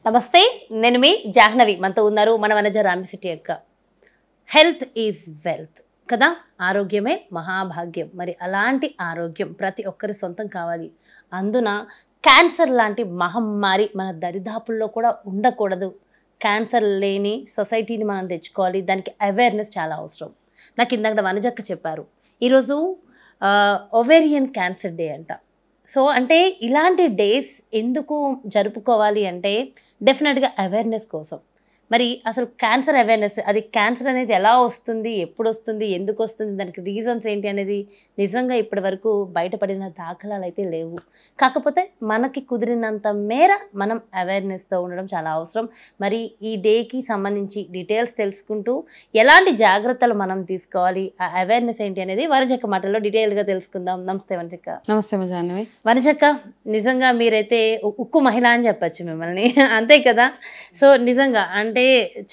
నమస్తే, నేను మీ జాహ్నవి. మనతో ఉన్నారు మన వనజ రామిశెట్టి అక్క. హెల్త్ ఈజ్ వెల్త్ కదా, ఆరోగ్యమే మహాభాగ్యం. మరి అలాంటి ఆరోగ్యం ప్రతి ఒక్కరి సొంతం కావాలి. అందున క్యాన్సర్ లాంటి మహమ్మారి మన దరిదాపుల్లో కూడా ఉండకూడదు. క్యాన్సర్ లేని సొసైటీని మనం తెచ్చుకోవాలి. దానికి అవేర్నెస్ చాలా అవసరం. నాకు ఇందాక వనజక్క చెప్పారు, ఈరోజు ఒవేరియన్ క్యాన్సర్ డే అంట. సో అంటే ఇలాంటి డేస్ ఎందుకు జరుపుకోవాలి అంటే డెఫినెట్గా అవేర్నెస్ కోసం. మరి అసలు క్యాన్సర్ అవేర్నెస్, అది క్యాన్సర్ అనేది ఎలా వస్తుంది, ఎప్పుడు వస్తుంది, ఎందుకు వస్తుంది, దానికి రీజన్స్ ఏంటి అనేది నిజంగా ఇప్పటి వరకు బయటపడిన దాఖలాలు అయితే లేవు. కాకపోతే మనకి కుదిరినంత మేర మనం అవేర్నెస్తో ఉండడం చాలా అవసరం. మరి ఈ డేకి సంబంధించి డీటెయిల్స్ తెలుసుకుంటూ ఎలాంటి జాగ్రత్తలు మనం తీసుకోవాలి, ఆ అవేర్నెస్ ఏంటి అనేది వనజక్క మాటల్లో డీటెయిల్గా తెలుసుకుందాం. నమస్తే వనజక్క. నమస్తే జాహ్నవి. వనజక్క, నిజంగా మీరైతే ఉక్కు మహిళ అని చెప్పచ్చు మిమ్మల్ని, అంతే కదా? సో నిజంగా అంటే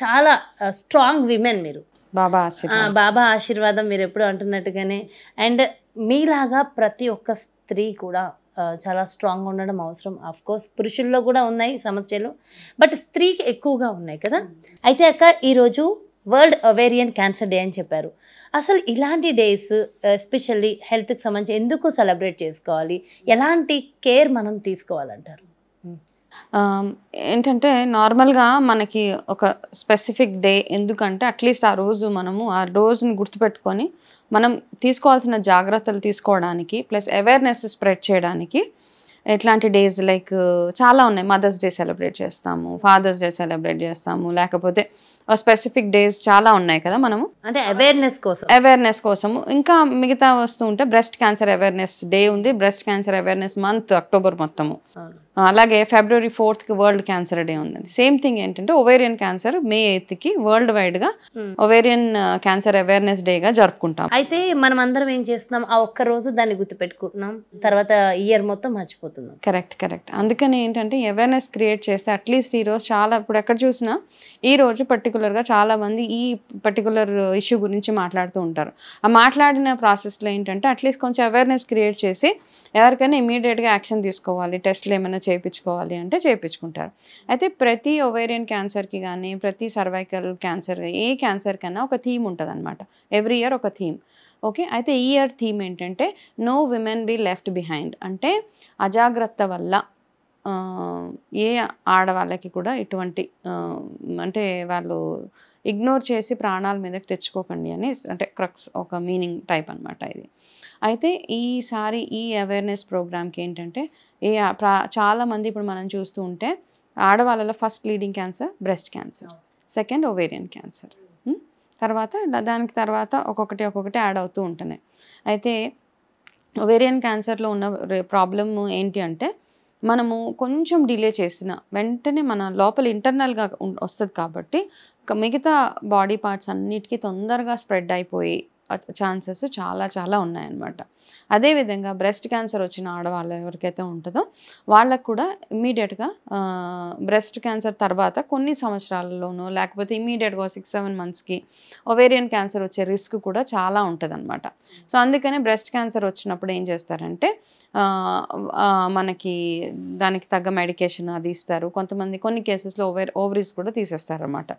చాలా స్ట్రాంగ్ విమెన్ మీరు. బాబా ఆశీర్వాదం మీరు ఎప్పుడు అంటున్నట్టుగానే. అండ్ మీలాగా ప్రతి ఒక్క స్త్రీ కూడా చాలా స్ట్రాంగ్గా ఉండడం అవసరం. ఆఫ్ కోర్స్ పురుషుల్లో కూడా ఉన్నాయి సమస్యలు, బట్ స్త్రీకి ఎక్కువగా ఉన్నాయి కదా. అయితే అక్క, ఈరోజు వరల్డ్ ఒవేరియన్ క్యాన్సర్ డే అని చెప్పారు. అసలు ఇలాంటి డేస్ ఎస్పెషల్లీ హెల్త్కి సంబంధించి ఎందుకు సెలబ్రేట్ చేసుకోవాలి, ఎలాంటి కేర్ మనం తీసుకోవాలంటారు? ఏంటంటే నార్మల్గా మనకి ఒక స్పెసిఫిక్ డే ఎందుకంటే అట్లీస్ట్ ఆ రోజు మనము ఆ రోజుని గుర్తుపెట్టుకొని మనం తీసుకోవాల్సిన జాగ్రత్తలు తీసుకోవడానికి, ప్లస్ అవేర్నెస్ స్ప్రెడ్ చేయడానికి ఎట్లాంటి డేస్ లైక్ చాలా ఉన్నాయి. మదర్స్ డే సెలబ్రేట్ చేస్తాము, ఫాదర్స్ డే సెలబ్రేట్ చేస్తాము, లేకపోతే స్పెసిఫిక్ డేస్ చాలా ఉన్నాయి కదా మనము, అంటే అవేర్నెస్ కోసము. ఇంకా మిగతా వస్తూ ఉంటే బ్రెస్ట్ క్యాన్సర్ అవేర్నెస్ డే ఉంది, breast cancer awareness month October మొత్తము. అలాగే February 4th world cancer day ఉంది. సేమ్ థింగ్ ఏంటంటే ovarian cancer May 8th world wide గా ఒవేరియన్ క్యాన్సర్ అవేర్నెస్ డే గా జరుపుకుంటాం. అయితే మనం అందరం ఏం చేస్తున్నాం, ఆ ఒక్క రోజు దాన్ని గుర్తుపెట్టుకుంటున్నాం, తర్వాత ఇయర్ మొత్తం మర్చిపోతున్నాం. కరెక్ట్. అందుకని ఏంటంటే అవేర్నెస్ క్రియేట్ చేస్తే అట్లీస్ట్ ఈ రోజు చాలా, ఇప్పుడు ఎక్కడ చూసినా ఈ రోజు పర్టికులర్ గా చాలా మంది ఈ పర్టికులర్ ఇష్యూ గురించి మాట్లాడుతూ ఉంటారు. ఆ మాట్లాడిన ప్రాసెస్లో ఏంటంటే అట్లీస్ట్ కొంచెం అవేర్నెస్ క్రియేట్ చేసి ఎవరికైనా ఇమీడియట్గా యాక్షన్ తీసుకోవాలి, టెస్ట్లు ఏమైనా చేయించుకోవాలి అంటే చేయించుకుంటారు. అయితే ప్రతి ఒవేరియన్ క్యాన్సర్కి కానీ ప్రతి సర్వైకల్ క్యాన్సర్, ఏ క్యాన్సర్ కన్నా ఒక థీమ్ ఉంటుంది అనమాట. ఎవ్రీ ఇయర్ ఒక థీమ్. ఓకే, అయితే ఈ ఇయర్ థీమ్ ఏంటంటే no women be left behind. అంటే అజాగ్రత్త వల్ల ఏ ఆడవాళ్ళకి కూడా ఇటువంటి అంటే వాళ్ళు ఇగ్నోర్ చేసి ప్రాణాల మీదకి తెచ్చుకోకండి అని, అంటే క్రక్స్ ఒక మీనింగ్ టైప్ అనమాట ఇది. అయితే ఈసారి ఈ అవేర్నెస్ ప్రోగ్రామ్కి ఏంటంటే చాలామంది ఇప్పుడు మనం చూస్తూ ఉంటే ఆడవాళ్ళలో first leading cancer breast cancer, second ovarian cancer, తర్వాత దానికి తర్వాత ఒక్కొక్కటి యాడ్ అవుతూ ఉంటున్నాయి. అయితే ఒవేరియన్ క్యాన్సర్లో ఉన్న ప్రాబ్లమ్ ఏంటి అంటే మనము కొంచెం డిలే చేసిన వెంటనే మన లోపల ఇంటర్నల్గా వస్తుంది కాబట్టి మిగతా బాడీ పార్ట్స్ అన్నిటికీ తొందరగా స్ప్రెడ్ అయిపోయి ఛాన్సెస్ చాలా ఉన్నాయన్నమాట. అదేవిధంగా బ్రెస్ట్ క్యాన్సర్ వచ్చిన ఆడవాళ్ళు ఎవరికైతే ఉంటుందో వాళ్ళకు కూడా ఇమ్మీడియట్గా బ్రెస్ట్ క్యాన్సర్ తర్వాత కొన్ని సంవత్సరాలలోనో లేకపోతే ఇమ్మీడియట్గా 6-7 monthsకి ఒవేరియన్ క్యాన్సర్ వచ్చే రిస్క్ కూడా చాలా ఉంటుంది అనమాట. సో అందుకనే బ్రెస్ట్ క్యాన్సర్ వచ్చినప్పుడు ఏం చేస్తారంటే మనకి దానికి తగ్గ మెడికేషన్ అది ఇస్తారు. కొంతమంది కొన్ని కేసెస్లో ఓవరీస్ కూడా తీసేస్తారు అనమాట.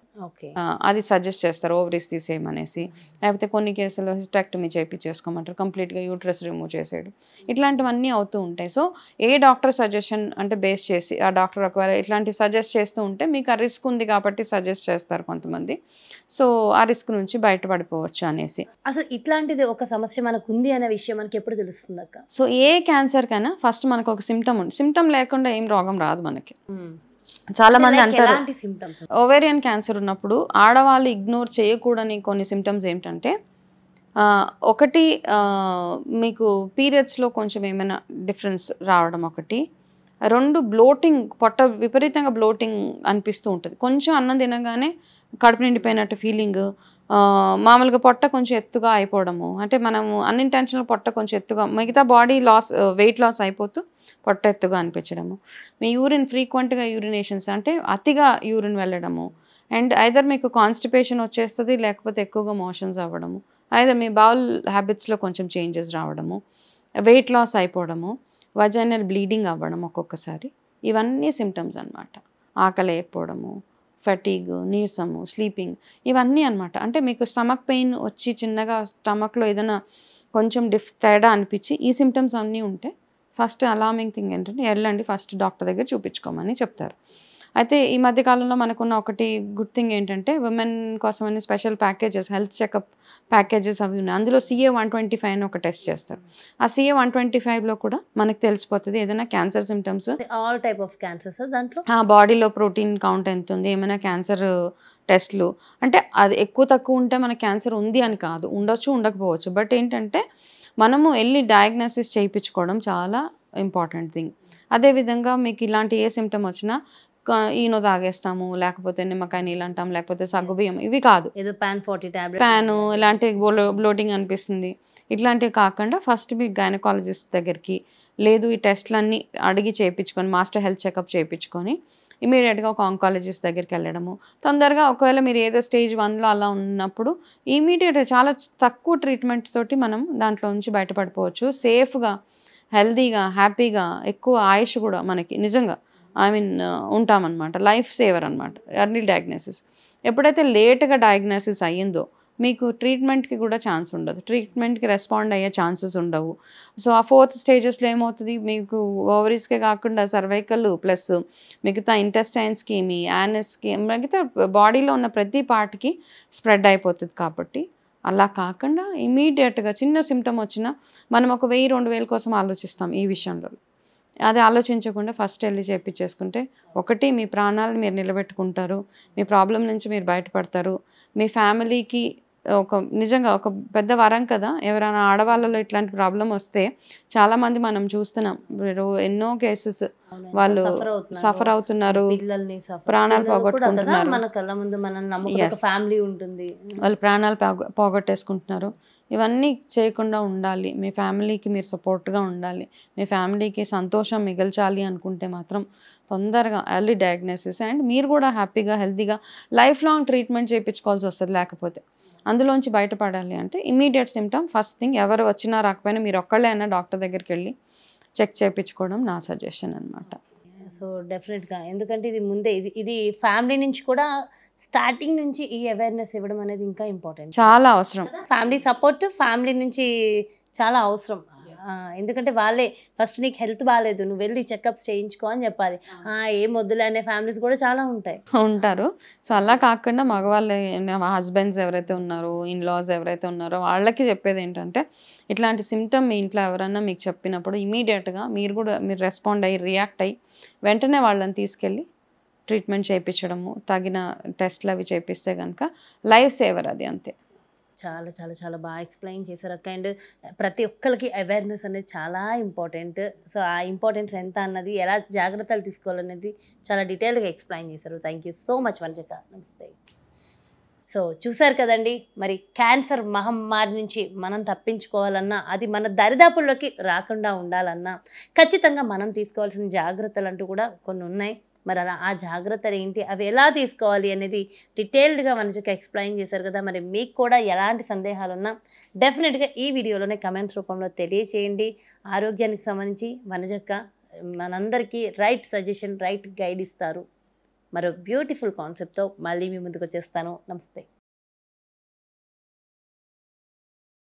అది సజెస్ట్ చేస్తారు ఓవరీస్ తీసేయమనేసి. లేకపోతే కొన్ని కేసుల్లో హిస్టెక్టమీ చేయించేసుకోమంటారు, కంప్లీట్గా యూట్రస్ రిమూవ్ చేసేయడం. ఇట్లాంటివన్నీ అవుతూ ఉంటాయి. సో ఏ డాక్టర్ సజెషన్ అంటే బేస్ చేసి ఆ డాక్టర్ ఒకవేళ ఇట్లాంటివి సజెస్ట్ చేస్తూ ఉంటే మీకు ఆ రిస్క్ ఉంది కాబట్టి సజెస్ట్ చేస్తారు కొంతమంది. సో ఆ రిస్క్ నుంచి బయటపడిపోవచ్చు అనేసి. అసలు ఇట్లాంటిది ఒక సమస్య మనకు ఉంది అనే విషయం మనకి ఎప్పుడు తెలుస్తుంది అక్క? సో ఏ క్యాన్సర్ కైనా ఫస్ట్ మనకు ఒక సిమ్టమ్ ఉంది. సిమ్టమ్ లేకుండా ఏం రోగం రాదు మనకి. చాలా మంది అంటారు ఒవేరియన్ క్యాన్సర్ ఉన్నప్పుడు ఆడవాళ్ళు ఇగ్నోర్ చేయకూడని కొన్ని సిమ్టమ్స్ ఏంటంటే ఒకటి మీకు పీరియడ్స్లో కొంచెం ఏమైనా డిఫరెన్స్ రావడం ఒకటి, 2 బ్లోటింగ్, పొట్ట విపరీతంగా బ్లోటింగ్ అనిపిస్తూ ఉంటుంది. కొంచెం అన్నం తినగానే కడుపు నిండిపోయినట్టు ఫీలింగ్, మామూలుగా పొట్ట కొంచెం ఎత్తుగా అయిపోవడము, అంటే మనము అన్ఇంటెన్షనల్ పొట్ట కొంచెం ఎత్తుగా, మిగతా బాడీ వెయిట్ లాస్ అయిపోతూ పొట్ట ఎత్తుగా అనిపించడము, మీ యూరిన్ ఫ్రీక్వెంట్గా యూరినేషన్స్ అంటే అతిగా యూరిన్ వెళ్ళడము, అండ్ ఐదర్ మీకు కాన్స్టిపేషన్ వచ్చేస్తుంది లేకపోతే ఎక్కువగా మోషన్స్ అవ్వడము, ఐదర్ మీ బౌల్ హ్యాబిట్స్లో కొంచెం చేంజెస్ రావడము, వెయిట్ లాస్ అయిపోవడము, వజైనల్ బ్లీడింగ్ అవ్వడం ఒక్కొక్కసారి, ఇవన్నీ సిమ్టమ్స్ అనమాట. ఆకలేయకపోవడము, ఫటీగ్, నీరసము, స్లీపింగ్, ఇవన్నీ అనమాట. అంటే మీకు స్టమక్ పెయిన్ వచ్చి చిన్నగా స్టమక్లో ఏదైనా కొంచెం తేడా అనిపించి ఈ సిమ్టమ్స్ అన్నీ ఉంటే ఫస్ట్ అలార్మింగ్ థింగ్ ఏంటంటే వెళ్ళండి ఫస్ట్ డాక్టర్ దగ్గర చూపించుకోమని చెప్తారు. అయితే ఈ మధ్య కాలంలో మనకున్న ఒకటి గుడ్ థింగ్ ఏంటంటే విమెన్ కోసమని special packages, health checkup packages అవి ఉన్నాయి. అందులో CA-125 అని ఒక టెస్ట్ చేస్తారు. ఆ CA-125లో కూడా మనకు తెలిసిపోతుంది ఏదైనా cancer symptoms, all type of cancers దాంట్లో, ఆ బాడీలో ప్రోటీన్ కౌంట్ ఎంత ఉంది, ఏమైనా క్యాన్సర్ టెస్ట్లు. అంటే అది ఎక్కువ తక్కువ ఉంటే మనకి క్యాన్సర్ ఉంది అని కాదు, ఉండొచ్చు ఉండకపోవచ్చు. బట్ ఏంటంటే మనము వెళ్ళి డయాగ్నోసిస్ చేయించుకోవడం చాలా ఇంపార్టెంట్ థింగ్. అదేవిధంగా మీకు ఇలాంటి ఏ సిమ్టమ్ వచ్చినా ఈనో తాగేస్తాము, లేకపోతే నిమ్మకాయ నీళ్ళు అంటాం, లేకపోతే సగ్గుబియ్యం, ఇవి కాదు. ఏదో PAN-40 టాబ్లెట్, ప్యాను ఇలాంటి బ్లోటింగ్ అనిపిస్తుంది, ఇట్లాంటివి కాకుండా ఫస్ట్ మీ గైనకాలజిస్ట్ దగ్గరికి, లేదు ఈ టెస్ట్లన్నీ అడిగి చేయించుకొని మాస్టర్ హెల్త్ చెకప్ చేయించుకొని ఇమీడియట్గా ఒక ఆంకాలజిస్ట్ దగ్గరికి వెళ్ళడము. తొందరగా ఒకవేళ మీరు ఏదో స్టేజ్ 1లో అలా ఉన్నప్పుడు ఇమీడియట్గా చాలా తక్కువ ట్రీట్మెంట్ తోటి మనం దాంట్లో నుంచి బయటపడిపోవచ్చు. సేఫ్గా, హెల్తీగా, హ్యాపీగా, ఎక్కువ ఆయుష్ కూడా మనకి నిజంగా ఉంటామన్నమాట. లైఫ్ సేవర్ అనమాట ఎర్లీ డయాగ్నోసిస్. ఎప్పుడైతే లేట్గా డయాగ్నోసిస్ అయ్యిందో మీకు ట్రీట్మెంట్కి కూడా ఛాన్స్ ఉండదు, ట్రీట్మెంట్కి రెస్పాండ్ అయ్యే ఛాన్సెస్ ఉండవు. సో ఆ 4th స్టేజెస్లో ఏమవుతుంది, మీకు ఓవరీస్కే కాకుండా సర్వైకల్ ప్లస్ మిగతా ఇంటెస్టైన్స్కి, మీ యానస్కి, మిగతా బాడీలో ఉన్న ప్రతి పార్ట్కి స్ప్రెడ్ అయిపోతుంది. కాబట్టి అలా కాకుండా ఇమీడియట్గా చిన్న సిమ్టమ్ వచ్చినా మనం ఒక 1000-2000 కోసం ఆలోచిస్తాం ఈ విషయంలో. అది ఆలోచించకుండా ఫస్ట్ వెళ్ళి చేయించేసుకుంటే ఒకటి మీ ప్రాణాలు మీరు నిలబెట్టుకుంటారు, మీ ప్రాబ్లం నుంచి మీరు బయటపడతారు, మీ ఫ్యామిలీకి నిజంగా ఒక పెద్ద వరం కదా. ఎవరైనా ఆడవాళ్ళలో ఇట్లాంటి ప్రాబ్లం వస్తే చాలామంది మనం చూస్తున్నాం, ఎన్నో కేసెస్ వాళ్ళు సఫర్ అవుతున్నారు, ప్రాణాలు పోగొట్టుకుంటున్నారు, మన కళ్ళ ముందు మనం నమ్ముకున్న ఫ్యామిలీ ఉంటుంది, వాళ్ళు ప్రాణాలు పోగొట్టేసుకుంటున్నారు. ఇవన్నీ చేయకుండా ఉండాలి, మీ ఫ్యామిలీకి మీరు సపోర్ట్గా ఉండాలి, మీ ఫ్యామిలీకి సంతోషం మిగల్చాలి అనుకుంటే మాత్రం తొందరగా ఎర్లీ డయాగ్నోసిస్ అండ్ మీరు కూడా హ్యాపీగా హెల్తీగా లైఫ్ లాంగ్ ట్రీట్మెంట్ చేయించుకోవాల్సి వస్తుంది. లేకపోతే అందులోంచి బయటపడాలి అంటే ఇమీడియట్ సిమ్టమ్ ఫస్ట్ థింగ్, ఎవరు వచ్చినా రాకపోయినా మీరు ఒక్కళ్ళే అయినా డాక్టర్ దగ్గరికి వెళ్ళి చెక్ చేయించుకోవడం నా సజెషన్ అనమాట. సో డెఫినెట్గా, ఎందుకంటే ఇది ముందే ఇది ఫ్యామిలీ నుంచి కూడా స్టార్టింగ్ నుంచి ఈ అవేర్నెస్ ఇవ్వడం అనేది ఇంకా ఇంపార్టెంట్, చాలా అవసరం. ఫ్యామిలీ సపోర్ట్ ఫ్యామిలీ నుంచి చాలా అవసరం. ఎందుకంటే వాళ్ళే ఫస్ట్ నీకు హెల్త్ బాగాలేదు నువ్వు వెళ్ళి చెకప్స్ చేయించుకో అని చెప్పాలి. ఏం వద్దులే అనే ఫ్యామిలీస్ కూడా చాలా ఉంటారు. సో అలా కాకుండా మగవాళ్ళు, హస్బెండ్స్ ఎవరైతే ఉన్నారో, ఇన్లాస్ ఎవరైతే ఉన్నారో వాళ్ళకి చెప్పేది ఏంటంటే ఇట్లాంటి సిమ్టమ్ మీ ఇంట్లో ఎవరన్నా మీకు చెప్పినప్పుడు ఇమీడియట్గా మీరు రెస్పాండ్ అయ్యి రియాక్ట్ అయ్యి వెంటనే వాళ్ళని తీసుకెళ్ళి ట్రీట్మెంట్ చేయించడము, తగిన టెస్ట్లు అవి చేపిస్తే కనుక లైఫ్ సేవర్ అది, అంతే. చాలా చాలా చాలా బాగా ఎక్స్ప్లెయిన్ చేశారు అక్క. అండ్ ప్రతి ఒక్కరికి అవేర్నెస్ అనేది చాలా ఇంపార్టెంట్. సో ఆ ఇంపార్టెన్స్ ఎంత అన్నది, ఎలా జాగ్రత్తలు తీసుకోవాలనేది చాలా డీటెయిల్గా ఎక్స్ప్లెయిన్ చేశారు. థ్యాంక్ యూ సో మచ్ వనజక్క. నమస్తే. సో చూసారు కదండి, మరి క్యాన్సర్ మహమ్మారి నుంచి మనం తప్పించుకోవాలన్నా, అది మన దరిదాపుల్లోకి రాకుండా ఉండాలన్నా ఖచ్చితంగా మనం తీసుకోవాల్సిన జాగ్రత్తలు అంటూ కూడా కొన్ని ఉన్నాయి. మరి అలా ఆ జాగ్రత్తలు ఏంటి, అవి ఎలా తీసుకోవాలి అనేది డీటెయిల్డ్గా వనజక్క ఎక్స్ప్లెయిన్ చేశారు కదా. మరి మీకు కూడా ఎలాంటి సందేహాలు ఉన్నా డెఫినెట్గా ఈ వీడియోలోనే కమెంట్స్ రూపంలో తెలియచేయండి. ఆరోగ్యానికి సంబంధించి వనజక్క మనందరికీ రైట్ సజెషన్, రైట్ గైడ్ ఇస్తారు. మరో బ్యూటిఫుల్ కాన్సెప్ట్తో మళ్ళీ మీ ముందుకు వచ్చేస్తాను. నమస్తే.